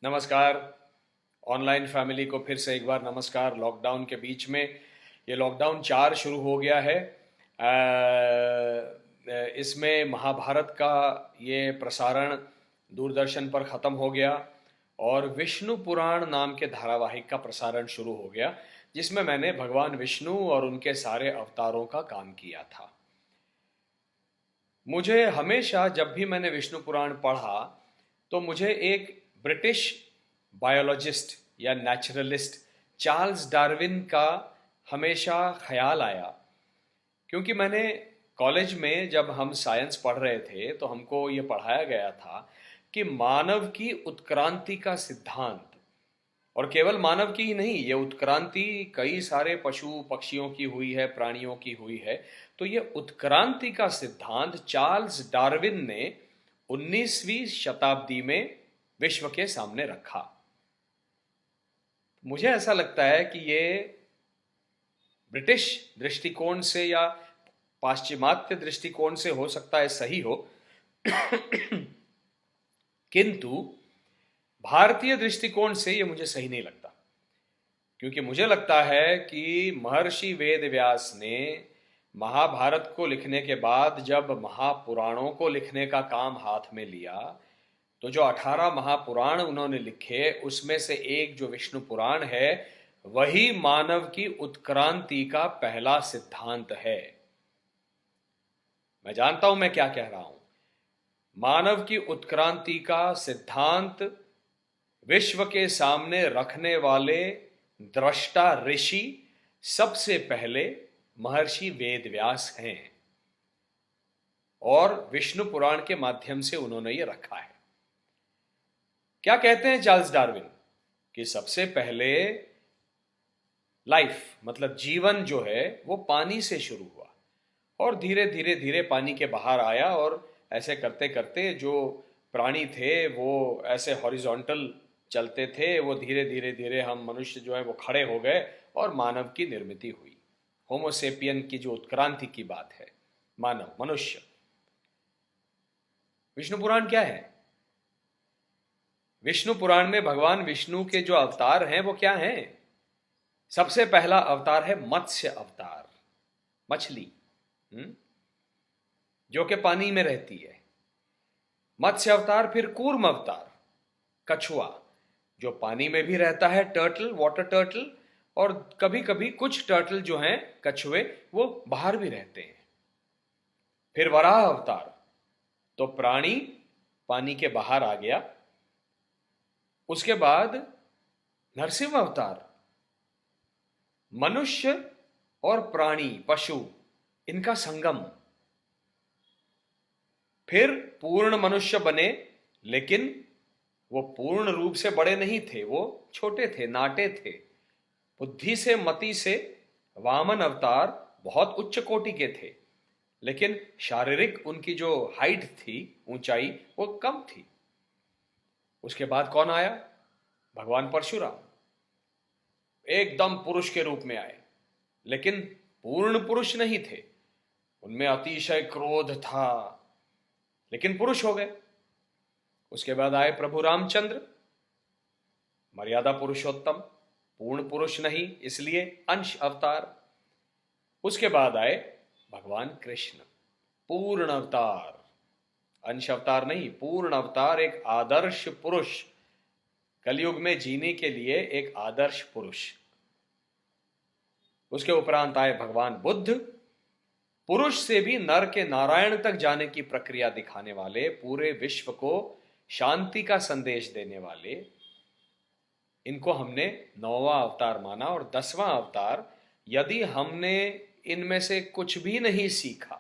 नमस्कार। Online family को फिर से एक बार नमस्कार। लॉकडाउन के बीच में ये लॉकडाउन 4 शुरू हो गया है। इसमें महाभारत का ये प्रसारण दूरदर्शन पर ख़त्म हो गया और विष्णु पुराण नाम के धारावाहिक का प्रसारण शुरू हो गया, जिसमें मैंने भगवान विष्णु और उनके सारे अवतारों का काम किया था। मुझे हमेशा जब भी मैंने विष्णु पुराण पढ़ा तो मुझे एक ब्रिटिश बायोलॉजिस्ट या नेचुरलिस्ट चार्ल्स डार्विन का हमेशा ख्याल आया, क्योंकि मैंने कॉलेज में जब हम साइंस पढ़ रहे थे तो हमको ये पढ़ाया गया था कि मानव की उत्क्रांति का सिद्धांत, और केवल मानव की ही नहीं, ये उत्क्रांति कई सारे पशु पक्षियों की हुई है, प्राणियों की हुई है। तो ये उत्क्रांति का सिद्धांत चार्ल्स डार्विन ने 19वीं शताब्दी में विश्व के सामने रखा। मुझे ऐसा लगता है कि ये ब्रिटिश दृष्टिकोण से या पाश्चिमात्य दृष्टिकोण से हो सकता है सही हो, किंतु भारतीय दृष्टिकोण से ये मुझे सही नहीं लगता, क्योंकि मुझे लगता है कि महर्षि वेद व्यास ने महाभारत को लिखने के बाद जब महापुराणों को लिखने का काम हाथ में लिया, तो जो 18 महापुराण उन्होंने लिखे उसमें से एक जो विष्णु पुराण है, वही मानव की उत्क्रांति का पहला सिद्धांत है। मैं जानता हूं मैं क्या कह रहा हूं। मानव की उत्क्रांति का सिद्धांत विश्व के सामने रखने वाले दृष्टा ऋषि सबसे पहले महर्षि वेद व्यास हैं, और विष्णु पुराण के माध्यम से उन्होंने ये रखा है। क्या कहते हैं चार्ल्स डार्विन कि सबसे पहले लाइफ मतलब जीवन जो है वो पानी से शुरू हुआ और धीरे धीरे धीरे पानी के बाहर आया, और ऐसे करते करते जो प्राणी थे वो ऐसे हॉरिजॉन्टल चलते थे, वो धीरे धीरे धीरे हम मनुष्य जो है वो खड़े हो गए और मानव की निर्मिति हुई। होमोसेपियन की जो उत्क्रांति की बात है, मानव मनुष्य। विष्णु पुराण क्या है? विष्णु पुराण में भगवान विष्णु के जो अवतार हैं वो क्या हैं? सबसे पहला अवतार है मत्स्य अवतार, मछली जो कि पानी में रहती है। मत्स्य अवतार, फिर कूर्म अवतार, कछुआ जो पानी में भी रहता है, टर्टल, वाटर टर्टल, और कभी कभी कुछ टर्टल जो हैं कछुए वो बाहर भी रहते हैं। फिर वराह अवतार, तो प्राणी पानी के बाहर आ गया। उसके बाद नरसिंह अवतार, मनुष्य और प्राणी पशु इनका संगम। फिर पूर्ण मनुष्य बने, लेकिन वो पूर्ण रूप से बड़े नहीं थे, वो छोटे थे, नाटे थे। बुद्धि से मति से वामन अवतार बहुत उच्च कोटि के थे, लेकिन शारीरिक उनकी जो हाइट थी, ऊंचाई, वो कम थी। उसके बाद कौन आया? भगवान परशुराम। एकदम पुरुष के रूप में आए, लेकिन पूर्ण पुरुष नहीं थे। उनमें अतिशय क्रोध था, लेकिन पुरुष हो गए। उसके बाद आए प्रभु रामचंद्र, मर्यादा पुरुषोत्तम, पूर्ण पुरुष नहीं, इसलिए अंश अवतार। उसके बाद आए भगवान कृष्ण, पूर्ण अवतार, अंश अवतार नहीं, पूर्ण अवतार, एक आदर्श पुरुष, कलयुग में जीने के लिए एक आदर्श पुरुष। उसके उपरांत आए भगवान बुद्ध, पुरुष से भी नर के नारायण तक जाने की प्रक्रिया दिखाने वाले, पूरे विश्व को शांति का संदेश देने वाले। इनको हमने 9वां अवतार माना। और 10वां अवतार, यदि हमने इनमें से कुछ भी नहीं सीखा,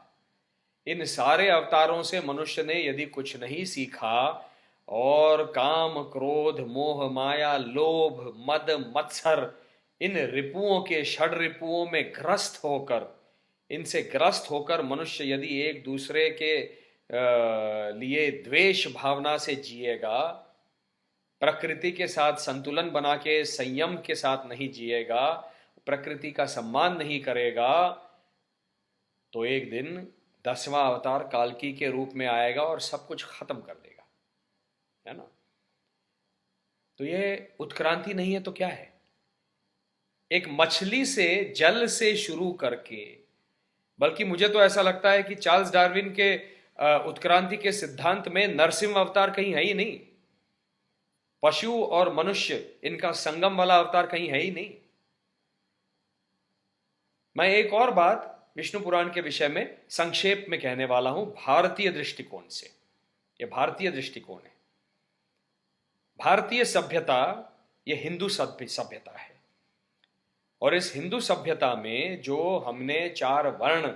इन सारे अवतारों से मनुष्य ने यदि कुछ नहीं सीखा और काम क्रोध मोह माया लोभ मद मत्सर इन रिपुओं के षड रिपुओं में ग्रस्त होकर, इनसे ग्रस्त होकर मनुष्य यदि एक दूसरे के लिए द्वेष भावना से जिएगा, प्रकृति के साथ संतुलन बना के संयम के साथ नहीं जिएगा, प्रकृति का सम्मान नहीं करेगा, तो एक दिन 10वां अवतार काल्की के रूप में आएगा और सब कुछ खत्म कर देगा, है ना। तो ये उत्क्रांति नहीं है तो क्या है? एक मछली से, जल से शुरू करके, बल्कि मुझे तो ऐसा लगता है कि चार्ल्स डार्विन के उत्क्रांति के सिद्धांत में नरसिंह अवतार कहीं है ही नहीं। पशु और मनुष्य, इनका संगम वाला अवतार कहीं है ही नहीं। मैं एक और बात विष्णु पुराण के विषय में संक्षेप में कहने वाला हूं, भारतीय दृष्टिकोण से। यह भारतीय दृष्टिकोण है। भारतीय सभ्यता यह हिंदू सभ्यता है, और इस हिंदू सभ्यता में जो हमने 4 वर्ण,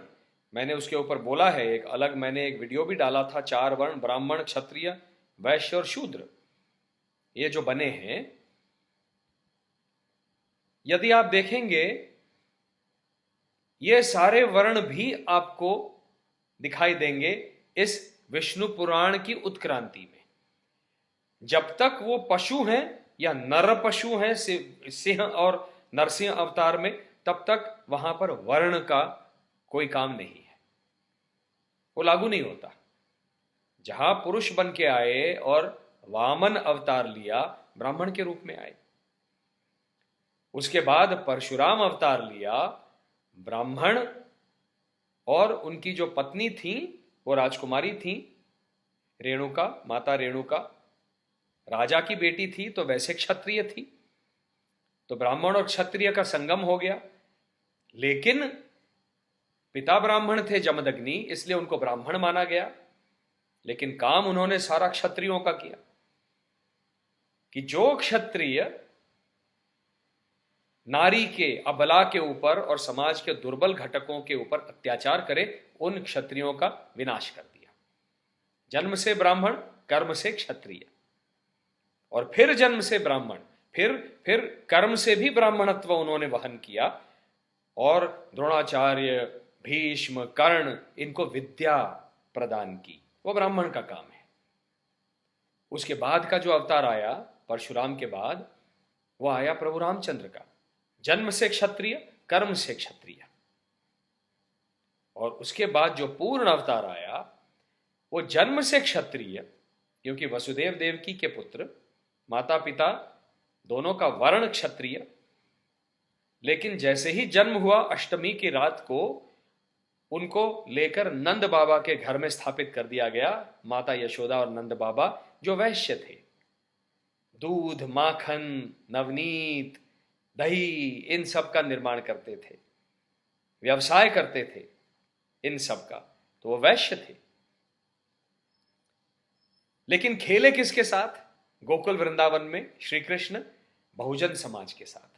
मैंने उसके ऊपर बोला है, एक अलग मैंने एक वीडियो भी डाला था, 4 वर्ण ब्राह्मण, क्षत्रिय, वैश्य और शूद्र, ये जो बने हैं, यदि आप देखेंगे ये सारे वर्ण भी आपको दिखाई देंगे इस विष्णु पुराण की उत्क्रांति में। जब तक वो पशु हैं या नर पशु हैं सिंह और नरसिंह अवतार में, तब तक वहां पर वर्ण का कोई काम नहीं है, वो लागू नहीं होता। जहां पुरुष बन के आए और वामन अवतार लिया, ब्राह्मण के रूप में आए। उसके बाद परशुराम अवतार लिया, ब्राह्मण, और उनकी जो पत्नी थी वो राजकुमारी थी, रेणुका, माता रेणुका राजा की बेटी थी, तो वैसे क्षत्रिय थी। तो ब्राह्मण और क्षत्रिय का संगम हो गया। लेकिन पिता ब्राह्मण थे जमदग्नि, इसलिए उनको ब्राह्मण माना गया। लेकिन काम उन्होंने सारा क्षत्रियों का किया कि जो क्षत्रिय नारी के, अबला के ऊपर और समाज के दुर्बल घटकों के ऊपर अत्याचार करे, उन क्षत्रियों का विनाश कर दिया। जन्म से ब्राह्मण, कर्म से क्षत्रिय, और फिर जन्म से ब्राह्मण, फिर कर्म से भी ब्राह्मणत्व उन्होंने वहन किया, और द्रोणाचार्य, भीष्म, कर्ण, इनको विद्या प्रदान की। वो ब्राह्मण का काम है। उसके बाद का जो अवतार आया परशुराम के बाद, वो आया प्रभु रामचंद्र का, जन्म से क्षत्रिय, कर्म से क्षत्रिय। और उसके बाद जो पूर्ण अवतार आया वो जन्म से क्षत्रिय, क्योंकि वसुदेव देवकी के पुत्र, माता पिता दोनों का वर्ण क्षत्रिय। लेकिन जैसे ही जन्म हुआ, अष्टमी की रात को उनको लेकर नंद बाबा के घर में स्थापित कर दिया गया, माता यशोदा और नंद बाबा, जो वैश्य थे। दूध, माखन, नवनीत, दही, इन सब का निर्माण करते थे, व्यवसाय करते थे इन सब का, तो वो वैश्य थे। लेकिन खेले किसके साथ? गोकुल वृंदावन में श्री कृष्ण बहुजन समाज के साथ,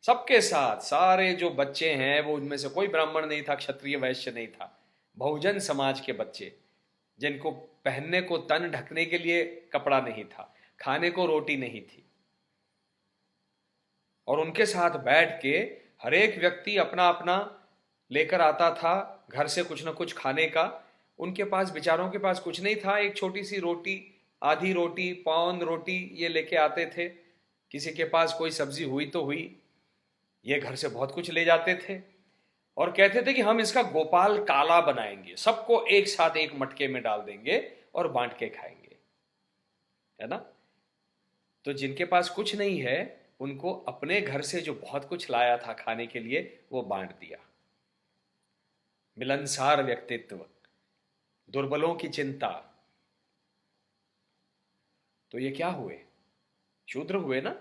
सबके साथ। सारे जो बच्चे हैं वो, उनमें से कोई ब्राह्मण नहीं था, क्षत्रिय, वैश्य नहीं था, बहुजन समाज के बच्चे, जिनको पहनने को, तन ढकने के लिए कपड़ा नहीं था, खाने को रोटी नहीं थी। और उनके साथ बैठ के हर एक व्यक्ति अपना अपना लेकर आता था घर से कुछ ना कुछ खाने का। उनके पास, बेचारों के पास कुछ नहीं था, एक छोटी सी रोटी, आधी रोटी, पौंद रोटी, ये लेके आते थे। किसी के पास कोई सब्जी हुई तो हुई, ये घर से बहुत कुछ ले जाते थे, और कहते थे कि हम इसका गोपाल काला बनाएंगे, सबको एक साथ एक मटके में डाल देंगे और बांट के खाएंगे, है ना। तो जिनके पास कुछ नहीं है, उनको अपने घर से जो बहुत कुछ लाया था खाने के लिए, वो बांट दिया। मिलनसार व्यक्तित्व, दुर्बलों की चिंता। तो ये क्या हुए? शूद्र हुए ना।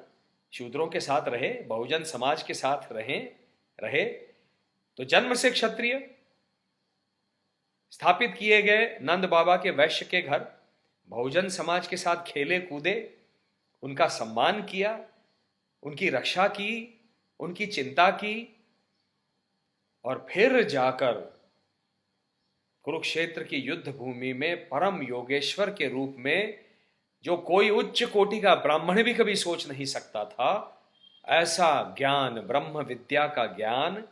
शूद्रों के साथ रहे, बहुजन समाज के साथ रहे। तो जन्म से क्षत्रिय, स्थापित किए गए नंद बाबा के वैश्य के घर, बहुजन समाज के साथ खेले कूदे, उनका सम्मान किया, उनकी रक्षा की, उनकी चिंता की, और फिर जाकर कुरुक्षेत्र की युद्ध भूमि में परम योगेश्वर के रूप में, जो कोई उच्च कोटि का ब्राह्मण भी कभी सोच नहीं सकता था, ऐसा ज्ञान, ब्रह्म विद्या का ज्ञान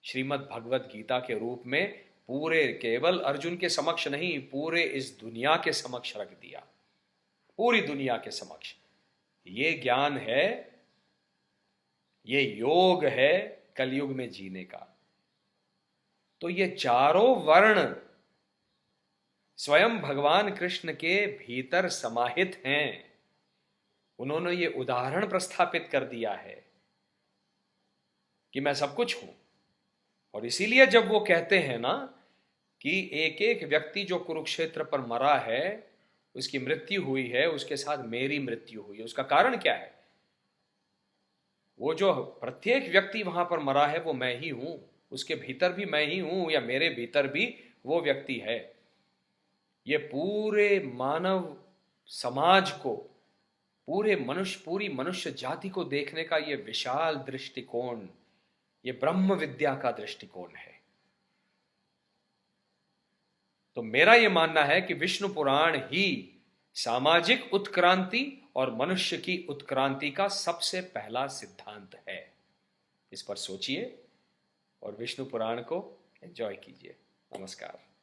श्रीमद् भगवत गीता के रूप में पूरे, केवल अर्जुन के समक्ष नहीं, पूरे इस दुनिया के समक्ष रख दिया। पूरी दुनिया के समक्ष ये ज्ञान है, ये योग है कलयुग में जीने का। तो ये चारों वर्ण स्वयं भगवान कृष्ण के भीतर समाहित हैं। उन्होंने ये उदाहरण प्रस्थापित कर दिया है कि मैं सब कुछ हूं। और इसीलिए जब वो कहते हैं ना कि एक एक व्यक्ति जो कुरुक्षेत्र पर मरा है, उसकी मृत्यु हुई है, उसके साथ मेरी मृत्यु हुई है, उसका कारण क्या है? वो जो प्रत्येक व्यक्ति वहां पर मरा है वो मैं ही हूं, उसके भीतर भी मैं ही हूं, या मेरे भीतर भी वो व्यक्ति है। ये पूरे मानव समाज को, पूरी मनुष्य जाति को देखने का ये विशाल दृष्टिकोण, ये ब्रह्म विद्या का दृष्टिकोण है। तो मेरा यह मानना है कि विष्णु पुराण ही सामाजिक उत्क्रांति और मनुष्य की उत्क्रांति का सबसे पहला सिद्धांत है। इस पर सोचिए और विष्णु पुराण को एंजॉय कीजिए। नमस्कार।